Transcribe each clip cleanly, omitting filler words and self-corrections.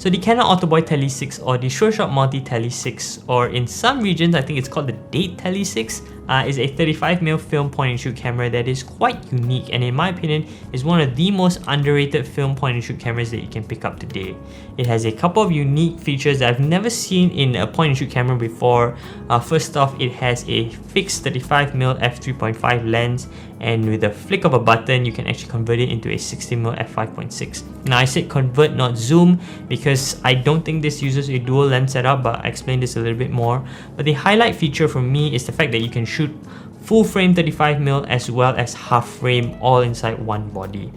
So the Canon Autoboy Tele 6 or the SureShot Multi Tele 6, or in some regions I think it's called the Date Tele 6, is a 35mm film point-and-shoot camera that is quite unique, and in my opinion is one of the most underrated film point-and-shoot cameras that you can pick up today. It has a couple of unique features that I've never seen in a point-and-shoot camera before. First off, it has a fixed 35mm f3.5 lens, and with a flick of a button you can actually convert it into a 60mm f5.6. Now I said convert, not zoom, because I don't think this uses a dual lens setup, but I'll explain this a little bit more. But the highlight feature for me is the fact that you can shoot full frame 35mm as well as half frame all inside one body.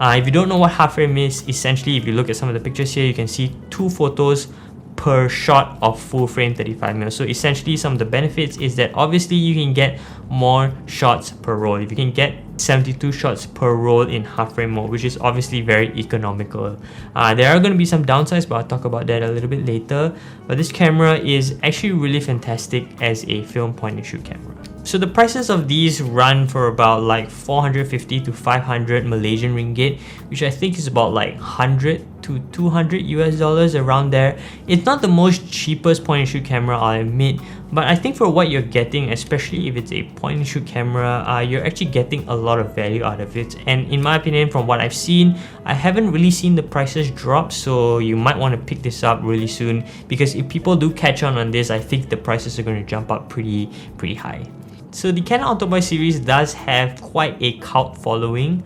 If you don't know what half frame is, essentially if you look at some of the pictures here, you can see 2 photos per shot of full frame 35mm. So essentially some of the benefits is that obviously you can get more shots per roll. If you can get 72 shots per roll in half frame mode, which is obviously very economical. There are going to be some downsides, but I'll talk about that a little bit later. But this camera is actually really fantastic as a film point and shoot camera. So the prices of these run for about like 450 to 500 Malaysian ringgit, which I think is about like 100 to 200 US dollars, around there. It's not the most cheapest point and shoot camera, I'll admit, but I think for what you're getting, especially if it's a point and shoot camera, you're actually getting a lot of value out of it. And in my opinion, from what I've seen, I haven't really seen the prices drop, so you might want to pick this up really soon, because if people do catch on this, I think the prices are going to jump up pretty high. So the Canon Autoboy series does have quite a cult following.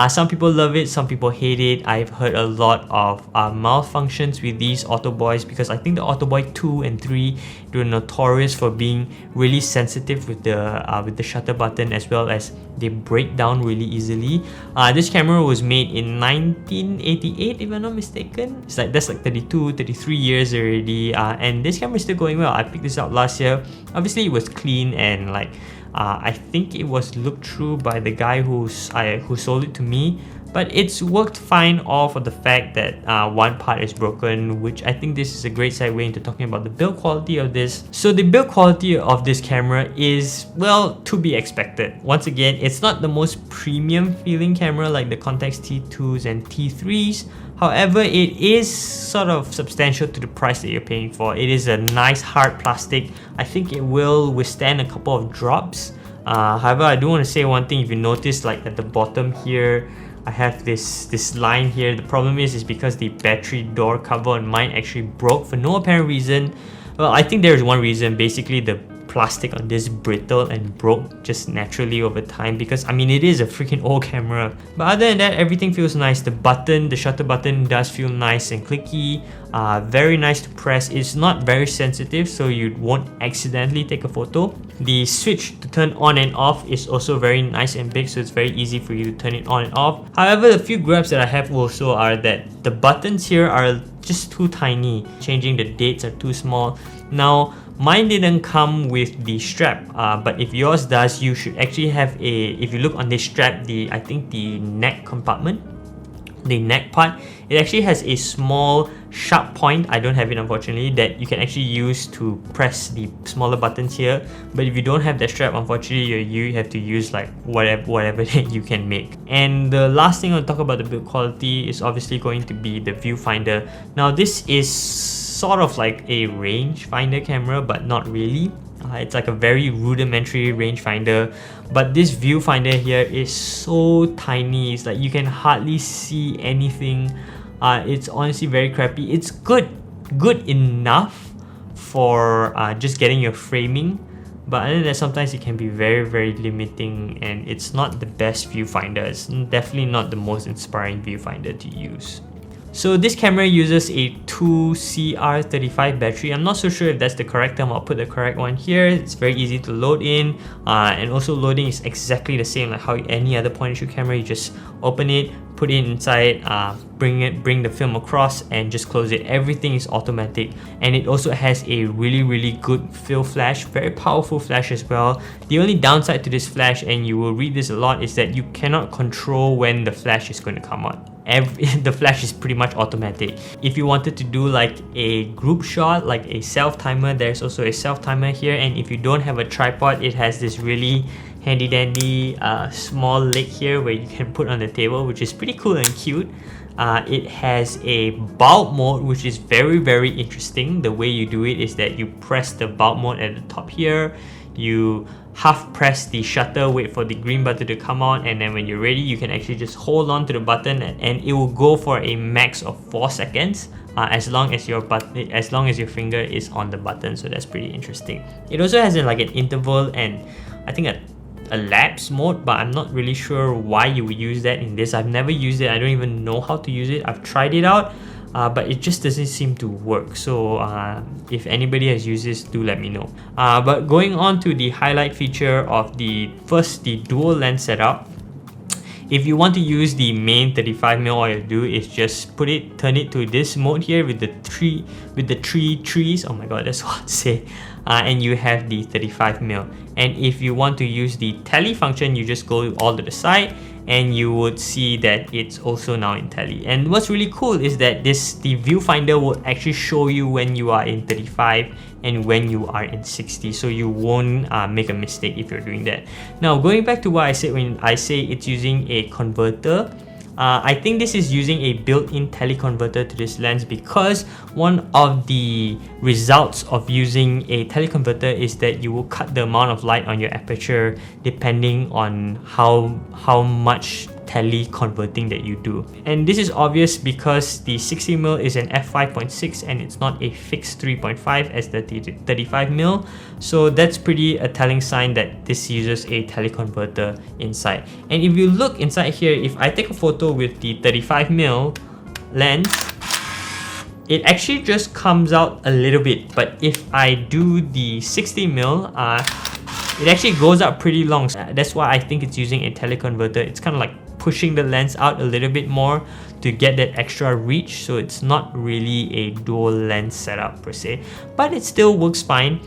Some people love it, some people hate it. I've heard a lot of malfunctions with these Autoboys, because I think the Autoboy 2 and 3 were notorious for being really sensitive with the shutter button, as well as they break down really easily. This camera was made in 1988, if I'm not mistaken. That's like 33 years already, and this camera is still going well. I picked this up last year. Obviously it was clean, and like I think it was looked through by the guy who sold it to me, but it's worked fine, all for the fact that one part is broken, which I think this is a great segue into talking about the build quality of this. So the build quality of this camera is, well, to be expected. Once again, it's not the most premium feeling camera like the Contax T2s and T3s. However, it is sort of substantial to the price that you're paying for. It is a nice hard plastic. I think it will withstand a couple of drops. However, I do want to say one thing. If you notice, like at the bottom here, I have this line here. The problem is because the battery door cover on mine actually broke for no apparent reason. Well, I think there is one reason. Basically, the plastic on this brittle and broke just naturally over time, because I mean it is a freaking old camera. But other than that, everything feels nice. The shutter button does feel nice and clicky, very nice to press. It's not very sensitive, so you won't accidentally take a photo. The switch to turn on and off is also very nice and big, so it's very easy for you to turn it on and off. However, the few gripes that I have also are that the buttons here are just too tiny. Changing the dates are too small. Now, mine didn't come with the strap, but if yours does, you should actually have if you look on this strap, I think the neck compartment, the neck part, it actually has a small sharp point. I don't have it unfortunately, that you can actually use to press the smaller buttons here. But if you don't have that strap, unfortunately you have to use like whatever that you can make. And the last thing I'll talk about the build quality is obviously going to be the viewfinder. Now this is sort of like a rangefinder camera, but not really. It's like a very rudimentary rangefinder, but this viewfinder here is so tiny. It's like you can hardly see anything. It's honestly very crappy. It's good enough for just getting your framing, but other than that, sometimes it can be very limiting, and it's not the best viewfinder. It's definitely not the most inspiring viewfinder to use. So this camera uses a 2CR35 battery. I'm not so sure if that's the correct term. I'll put the correct one here. It's very easy to load in, and also loading is exactly the same like how any other point and shoot camera. You just open it, put it inside, bring the film across, and just close it. Everything is automatic, and it also has a really good fill flash, very powerful flash as well. The only downside to this flash, and you will read this a lot, is that you cannot control when the flash is going to come out. The flash is pretty much automatic. If you wanted to do like a group shot, like a self timer, there's also a self timer here. And if you don't have a tripod, it has this really handy dandy small leg here where you can put on the table, which is pretty cool and cute. It has a bulb mode, which is very interesting. The way you do it is that you press the bulb mode at the top here, you half press the shutter, wait for the green button to come on, and then when you're ready you can actually just hold on to the button and it will go for a max of 4 seconds as long as your finger is on the button. So that's pretty interesting. It also has like an interval and I think a lapse mode, but I'm not really sure why you would use that in this. I've never used it. I don't even know how to use it. I've tried it out, but it just doesn't seem to work. So if anybody has used this, do let me know. But going on to the highlight feature of the dual lens setup. If you want to use the main 35mm, all you do is just turn it to this mode here with the three trees. Oh my god, that's hard to say. And you have the 35mm. And if you want to use the Tele function, you just go all to the side and you would see that it's also now in Tele. And what's really cool is that the viewfinder will actually show you when you are in 35 and when you are in 60, so you won't make a mistake if you're doing that. Now going back to what I said when I say it's using a converter, I think this is using a built-in teleconverter to this lens, because one of the results of using a teleconverter is that you will cut the amount of light on your aperture depending on how much tele converting that you do. And this is obvious because the 60mm is an f5.6 and it's not a fixed 3.5 as the 35mm. So that's pretty a telling sign that this uses a teleconverter inside. And if you look inside here, if I take a photo with the 35mm lens, it actually just comes out a little bit. But if I do the 60mm, it actually goes out pretty long. That's why I think it's using a teleconverter. It's kind of like pushing the lens out a little bit more to get that extra reach. So it's not really a dual lens setup per se, but it still works fine.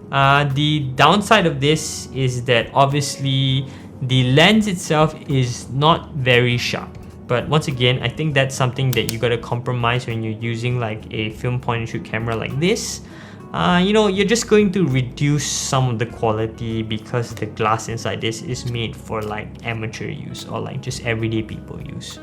The downside of this is that obviously the lens itself is not very sharp. But once again, I think that's something that you gotta compromise when you're using like a film point and shoot camera like this. You know, you're just going to reduce some of the quality because the glass inside this is made for like amateur use or like just everyday people use.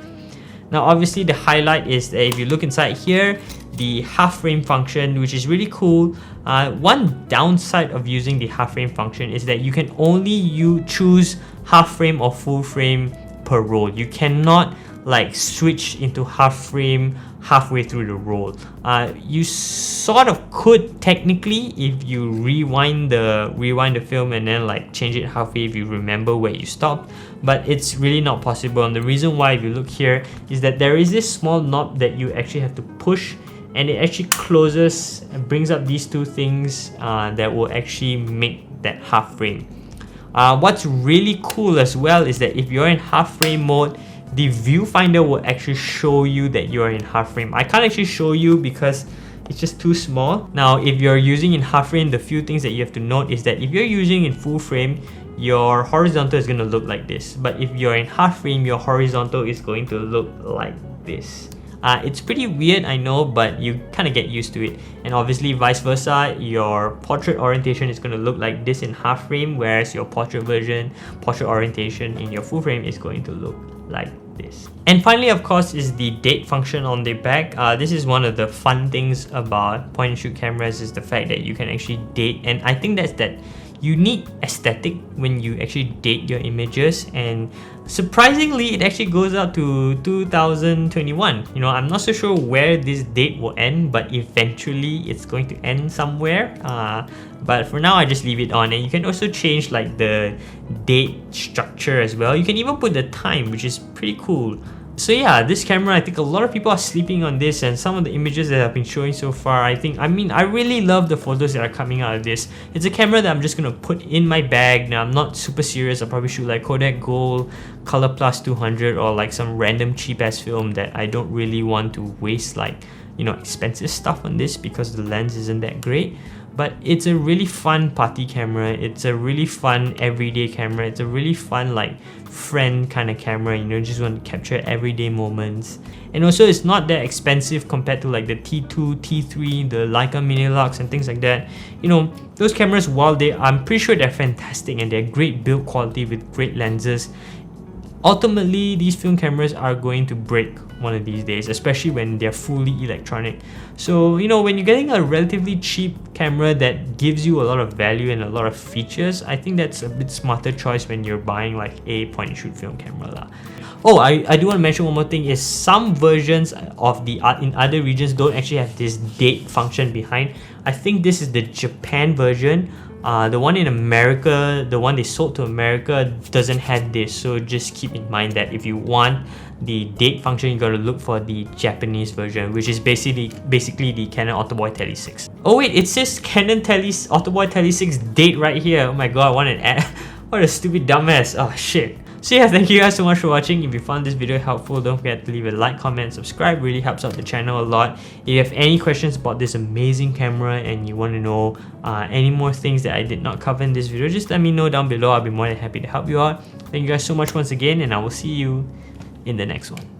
Now obviously the highlight is that if you look inside here, the half frame function, which is really cool. One downside of using the half frame function is that you can only choose half frame or full frame per roll. You cannot like switch into half frame halfway through the roll. You sort of could technically if you rewind the film and then like change it halfway if you remember where you stopped, but it's really not possible. And the reason why, if you look here, is that there is this small knob that you actually have to push, and it actually closes and brings up these two things that will actually make that half frame. What's really cool as well is that if you're in half frame mode, the viewfinder will actually show you that you're in half frame. I can't actually show you because it's just too small. Now if you're using in half frame, the few things that you have to note is that if you're using in full frame, your horizontal is going to look like this, but if you're in half frame, your horizontal is going to look like this. It's pretty weird, I know, but you kind of get used to it. And obviously vice versa, your portrait orientation is going to look like this in half frame, whereas your portrait orientation in your full frame is going to look like this. And finally, of course, is the date function on the back. This is one of the fun things about point and shoot cameras, is the fact that you can actually date, and I think that's that unique aesthetic when you actually date your images. And surprisingly, it actually goes out to 2021. You know, I'm not so sure where this date will end, but eventually it's going to end somewhere. But for now, I just leave it on. And you can also change like the date structure as well. You can even put the time, which is pretty cool. So yeah, this camera, I think a lot of people are sleeping on this, and some of the images that I've been showing so far, I really love the photos that are coming out of this. It's a camera that I'm just gonna put in my bag. Now I'm not super serious. I'll probably shoot like Kodak Gold, Color Plus 200, or like some random cheap ass film that I don't really want to waste like, you know, expensive stuff on this because the lens isn't that great. but it's a really fun party camera. It's a really fun everyday camera. It's a really fun like friend kind of camera, you know, just want to capture everyday moments. And also it's not that expensive compared to like the T2, T3, the Leica Minilux and things like that. You know, those cameras, while I'm pretty sure they're fantastic and they're great build quality with great lenses, ultimately these film cameras are going to break one of these days, especially when they're fully electronic. So, you know, when you're getting a relatively cheap camera that gives you a lot of value and a lot of features, I think that's a bit smarter choice when you're buying like a point and shoot film camera lah. Oh, I do want to mention one more thing is some versions of the in other regions don't actually have this date function behind. I think this is the Japan version. The one in America, the one they sold to America, doesn't have this, so just keep in mind that if you want the date function, you gotta look for the Japanese version, which is basically the Canon Autoboy Tele 6. Oh wait, it says Canon Autoboy Tele 6 date right here. Oh my god, what a stupid dumbass. Oh shit. So yeah, thank you guys so much for watching. If you found this video helpful, don't forget to leave a like, comment, and subscribe. It really helps out the channel a lot. If you have any questions about this amazing camera and you want to know any more things that I did not cover in this video, just let me know down below. I'll be more than happy to help you out. Thank you guys so much once again, and I will see you in the next one.